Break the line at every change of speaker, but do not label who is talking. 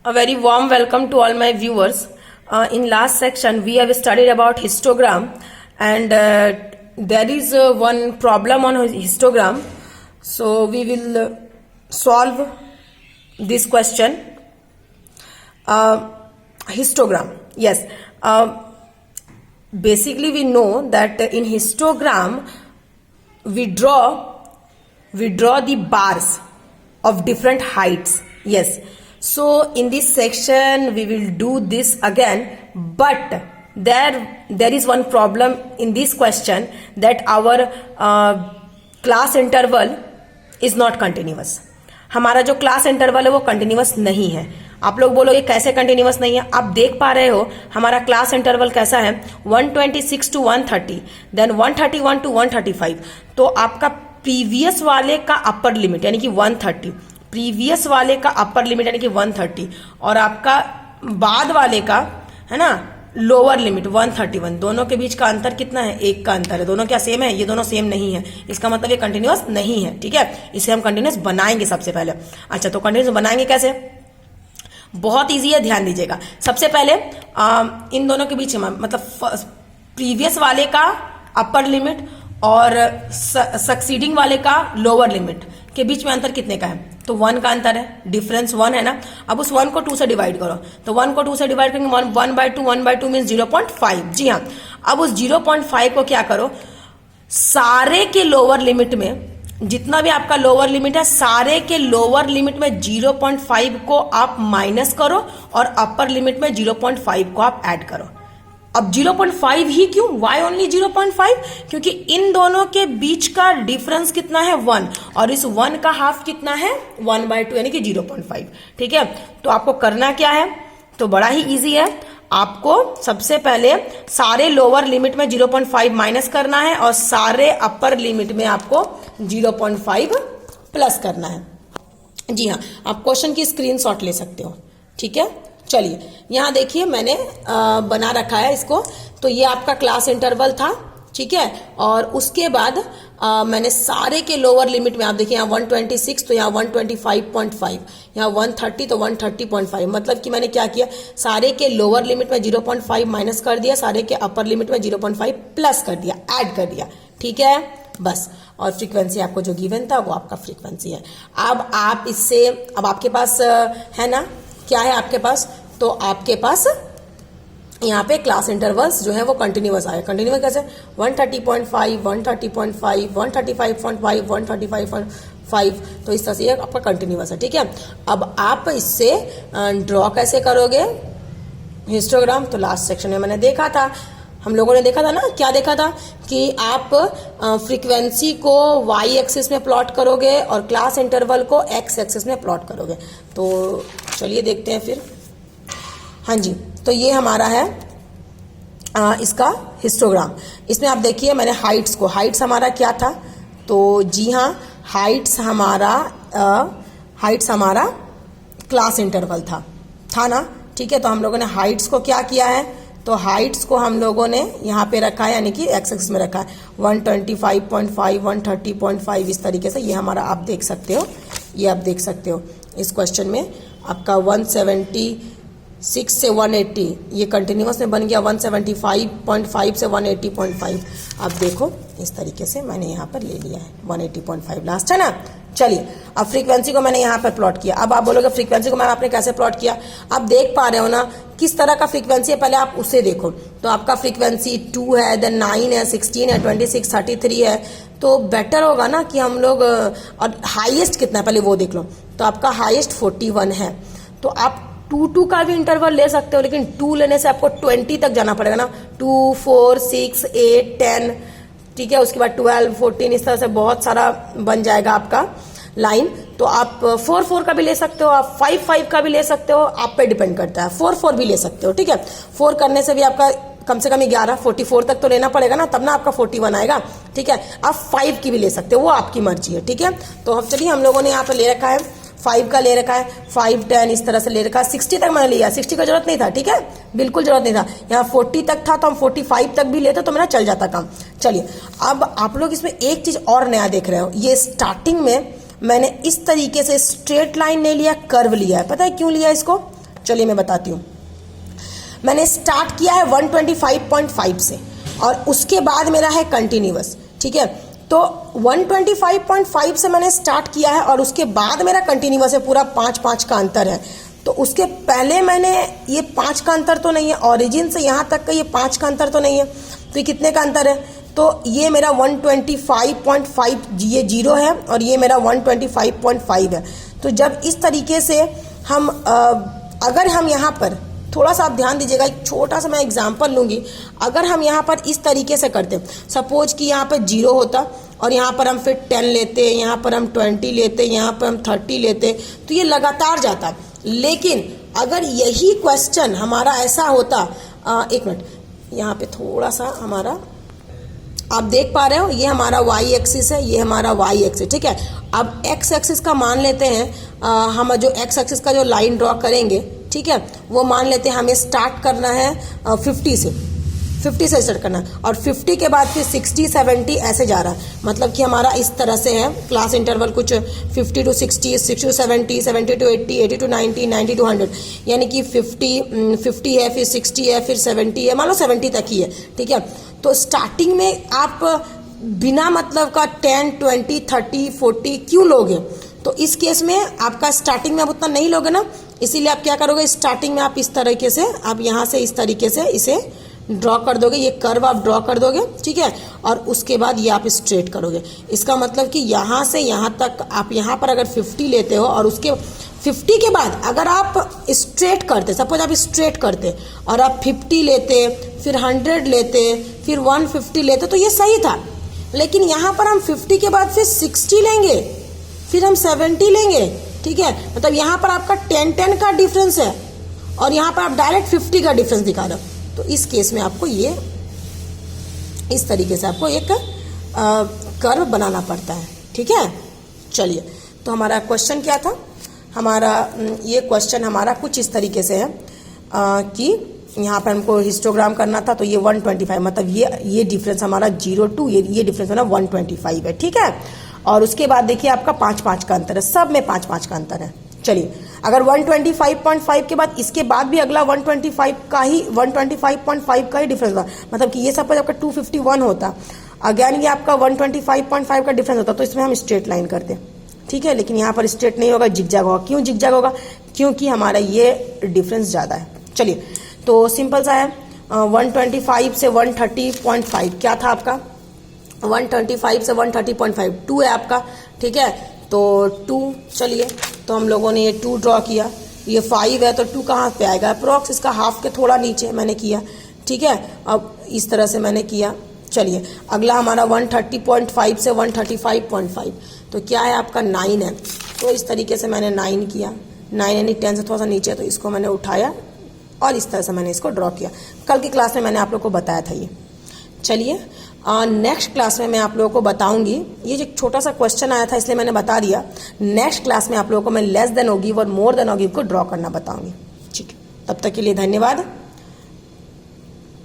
A very warm welcome to all my viewers. In last section, we have studied about histogram, and there is one problem on histogram. So we will solve this question. Histogram. Yes. Basically, we know that in histogram, we draw the bars of different heights. Yes. So in this section we will do this again, but there is one problem in this question, that our class interval is not continuous. हमारा जो class interval है वो continuous नहीं है. आप लोग बोलोगे कैसे कंटिन्यूअस नहीं है? आप देख पा रहे हो हमारा क्लास इंटरवल कैसा है, 126 to 130, देन 131 to 135. तो आपका प्रीवियस वाले का अपर लिमिट यानी कि 130, प्रीवियस वाले का अपर लिमिट यानी कि 130, और आपका बाद वाले का है ना लोअर लिमिट 131. दोनों के बीच का अंतर कितना है? 1 का अंतर है. दोनों क्या सेम है? ये दोनों सेम नहीं है. इसका मतलब ये कंटिन्यूअस नहीं है. ठीक है, इसे हम कंटिन्यूअस बनाएंगे सबसे पहले. अच्छा, तो कंटिन्यूअस बनाएंगे कैसे? बहुत इजी है, ध्यान दीजिएगा. सबसे पहले इन दोनों के बीच मतलब प्रीवियस वाले का अपर लिमिट और सक्सीडिंग वाले का लोअर लिमिट के बीच में अंतर कितने का है? तो 1 का अंतर है, डिफरेंस 1 है ना. अब उस 1 को 2 से डिवाइड करो, तो 1 को 2 से डिवाइड करेंगे 1/2 मीन्स 0.5. जी हाँ, अब उस 0.5 को क्या करो, सारे के लोअर लिमिट में, जितना भी आपका लोअर लिमिट है सारे के लोअर लिमिट में 0.5 को आप माइनस करो और अपर लिमिट में 0.5 को आप ऐड करो. अब 0.5 ही क्यों? Why only 0.5? क्योंकि इन दोनों के बीच का डिफरेंस कितना है? 1, और इस 1 का हाफ कितना है? 1/2 यानी कि 0.5. ठीक है, तो आपको करना क्या है? तो बड़ा ही इजी है. आपको सबसे पहले सारे लोअर लिमिट में 0.5 माइनस करना है और सारे अपर लिमिट में आपको 0.5 प्लस करना है. जी हाँ, आप क्वेश्चन की स्क्रीनशॉट ले सकते हो. ठीक है, चलिए यहां देखिए मैंने बना रखा है इसको. तो ये आपका क्लास इंटरवल था. ठीक है, और उसके बाद मैंने सारे के लोअर लिमिट में, आप देखिए यहाँ 126 तो यहाँ 125.5, यहाँ 130 तो 130.5. मतलब कि मैंने क्या किया, सारे के लोअर लिमिट में 0.5 माइनस कर दिया, सारे के अपर लिमिट में 0.5 प्लस कर दिया, ऐड कर दिया. ठीक है, बस. और फ्रीक्वेंसी आपको जो गिवन था वो आपका फ्रीक्वेंसी है. अब आप इससे, अब आपके पास है ना, क्या है आपके पास? तो आपके पास यहाँ पे क्लास इंटरवल्स जो है वो कंटिन्यूअस आए. कंटिन्यूअस कैसे? 130.5, 130.5, 135.5, 135.5. तो इस तरह से ये आपका कंटिन्यूअस है. ठीक है, अब आप इससे ड्रॉ कैसे करोगे हिस्टोग्राम? तो लास्ट सेक्शन में मैंने देखा था, हम लोगों ने देखा था ना, क्या देखा था कि आप फ्रीक्वेंसी को वाई एक्सिस में प्लॉट करोगे और क्लास इंटरवल को एक्स एक्सिस में प्लॉट करोगे. तो चलिए देखते हैं फिर. हाँ जी, तो ये हमारा है इसका हिस्टोग्राम. इसमें आप देखिए मैंने हाइट्स हमारा क्या था? तो जी हाँ, हाइट्स हमारा क्लास इंटरवल था ना. ठीक है, तो हम लोगों ने हाइट्स को क्या किया है? तो हाइट्स को हम लोगों ने यहाँ पे रखा है, यानी कि एक्स एक्सिस में रखा है. 125.5, 130.5 इस तरीके से. ये हमारा आप देख सकते हो, ये आप देख सकते हो इस क्वेश्चन में आपका 176 से 180 ये कंटिन्यूअस में बन गया. 175.5 से 180.5 आप देखो इस तरीके से मैंने यहाँ पर ले लिया है. 180.5 लास्ट है ना. चलिए, अब फ्रीक्वेंसी को मैंने यहाँ पर प्लॉट किया. अब आप बोलोगे फ्रीक्वेंसी को मैम आपने कैसे प्लॉट किया? आप देख पा रहे हो ना किस तरह का फ्रीक्वेंसी है, पहले आप उसे देखो. तो आपका फ्रीक्वेंसी 2 है, देन 9 है, 16 है, 26, 33 है. तो बेटर होगा ना कि हम लोग, और हाईएस्ट कितना है पहले वो देख लो. तो आपका हाईएस्ट 41 है. तो आप 2 का भी इंटरवल ले सकते हो, लेकिन 2 लेने से आपको 20 तक जाना पड़ेगा ना. 2, 4, 6, 8, 10. ठीक है, उसके बाद 12, 14 इस तरह से बहुत सारा बन जाएगा आपका लाइन. तो आप 4 का भी ले सकते हो, आप 5 का भी ले सकते हो, आप पे डिपेंड करता है. 4 भी ले सकते हो. ठीक है, 4 करने से भी आपका कम से कम 11, 44 तक तो लेना पड़ेगा ना, तब ना आपका 41 आएगा. ठीक है, आप 5 की भी ले सकते हो, वो आपकी मर्जी है. ठीक है, तो हम चलिए, हम लोगों ने यहाँ पे ले रखा है 5 का ले रखा है, 5, 10 इस तरह से ले रखा है. 60 तक मैंने लिया, 60 का जरूरत नहीं था. ठीक है, बिल्कुल जरूरत नहीं था. यहाँ 40 तक था तो हम 45 तक भी लेते तो मेरा चल जाता काम. चलिए, अब आप लोग इसमें एक चीज और नया देख रहे हो. ये स्टार्टिंग में मैंने इस तरीके से स्ट्रेट लाइन नहीं लिया, कर्व लिया है. पता है क्यों लिया इसको? चलिए मैं बताती हूँ। मैंने स्टार्ट किया है 125.5 से और उसके बाद मेरा है कंटिन्यूअस, ठीक है। तो 125.5 से मैंने स्टार्ट किया है और उसके बाद मेरा कंटिन्यूअस है, पूरा 5 का अंतर है। तो उसके पहले मैंने ये 5 का अंतर तो नहीं है, ओरिजिन से यहाँ तक का ये 5 का अंतर तो नहीं है, तो ये कितने का अंतर है? तो ये मेरा 125.5 ये 0 है और ये मेरा 125.5 है। तो जब इस तरीके से हम अगर हम यहाँ पर थोड़ा सा आप ध्यान दीजिएगा, एक छोटा सा मैं एग्जांपल लूँगी। अगर हम यहाँ पर इस तरीके से करते, सपोज कि यहाँ पर 0 होता और यहाँ पर हम फिर 10 लेते, यहाँ पर हम 20 लेते, यहाँ पर हम 30 लेते, तो ये लगातार जाता। लेकिन अगर यही क्वेश्चन हमारा ऐसा होता, एक मिनट, यहाँ पे थोड़ा सा हमारा, आप देख पा रहे हो ये हमारा y एक्सिस है, ये हमारा y एक्सिस, ठीक है। अब x एक्सिस का मान लेते हैं, हम जो x एक्सिस का जो लाइन ड्रॉ करेंगे, ठीक है, वो मान लेते हैं हमें स्टार्ट करना है 50 से स्टार्ट करना है और 50 के बाद फिर 60 70 ऐसे जा रहा है। मतलब कि हमारा इस तरह से है क्लास इंटरवल कुछ 50 to 60, 60 to 70, 70 to 80, 80 to 90, 90 to 100, यानी कि 50 है, फिर 60 है, फिर 70 है, मान लो 70 तक ही है, ठीक है। तो स्टार्टिंग में आप बिना मतलब का 10, 20, 30, 40 क्यों लोगे? तो इस केस में आपका स्टार्टिंग में आप उतना नहीं लोगे ना, इसीलिए आप क्या करोगे, स्टार्टिंग में आप इस तरीके से, आप यहाँ से इस तरीके से इसे ड्रॉ कर दोगे, ये कर्व आप ड्रॉ कर दोगे, ठीक है। और उसके बाद ये आप स्ट्रेट करोगे। इसका मतलब कि यहाँ से यहाँ तक आप यहाँ पर अगर 50 लेते हो और उसके 50 के बाद अगर आप स्ट्रेट करते, सपोज आप स्ट्रेट करते और आप 50 लेते, फिर 100 लेते, फिर 150 लेते, तो ये सही था। लेकिन यहाँ पर हम 50 के बाद फिर 60 लेंगे, फिर हम 70 लेंगे, ठीक है। मतलब यहाँ पर आपका 10 का डिफरेंस है और यहाँ पर आप डायरेक्ट 50 का डिफरेंस दिखा रहे हो। तो इस केस में आपको ये इस तरीके से आपको एक कर्व बनाना पड़ता है, ठीक है। चलिए, तो हमारा क्वेश्चन क्या था? हमारा ये क्वेश्चन हमारा कुछ इस तरीके से है कि यहाँ पर हमको हिस्टोग्राम करना था, तो ये 125, मतलब ये डिफरेंस हमारा 0 to ये डिफरेंस हमारा 125 है, ठीक है। और उसके बाद देखिए आपका 5 का अंतर है, सब में 5 का अंतर है। चलिए, अगर 125.5 के बाद इसके बाद भी अगला 125.5 का ही डिफरेंस हुआ, मतलब कि ये सपोज आपका 251 होता, अगेन ये आपका 125.5 का डिफरेंस होता, तो इसमें हम स्ट्रेट लाइन करते, ठीक है। लेकिन यहाँ पर स्ट्रेट नहीं होगा, जिगजैग होगा। क्यों जिगजैग होगा? क्योंकि हमारा ये डिफरेंस ज़्यादा है। चलिए, तो सिंपल सा है, 125 से 130.5 क्या था आपका? 125 से 130.5 2 है आपका, ठीक है। तो 2, चलिए, तो हम लोगों ने ये 2 ड्रॉ किया, ये 5 है, तो 2 कहाँ पे आएगा? अप्रॉक्स इसका हाफ के थोड़ा नीचे मैंने किया, ठीक है। अब इस तरह से मैंने किया। चलिए, अगला हमारा 130.5 से 135.5, तो क्या है आपका? 9 है। तो इस तरीके से मैंने 9 किया, 9 यानी 10 से थोड़ा सा नीचे, तो इसको मैंने उठाया और इस तरह से मैंने इसको ड्रॉ किया। कल की क्लास में मैंने आप लोग को बताया था ये। चलिए, नेक्स्ट क्लास में मैं आप लोगों को बताऊंगी, ये जो छोटा सा क्वेश्चन आया था इसलिए मैंने बता दिया। नेक्स्ट क्लास में आप लोगों को मैं लेस देन और गिव और मोर देन और गिव को ड्रॉ करना बताऊंगी, ठीक है। तब तक के लिए धन्यवाद।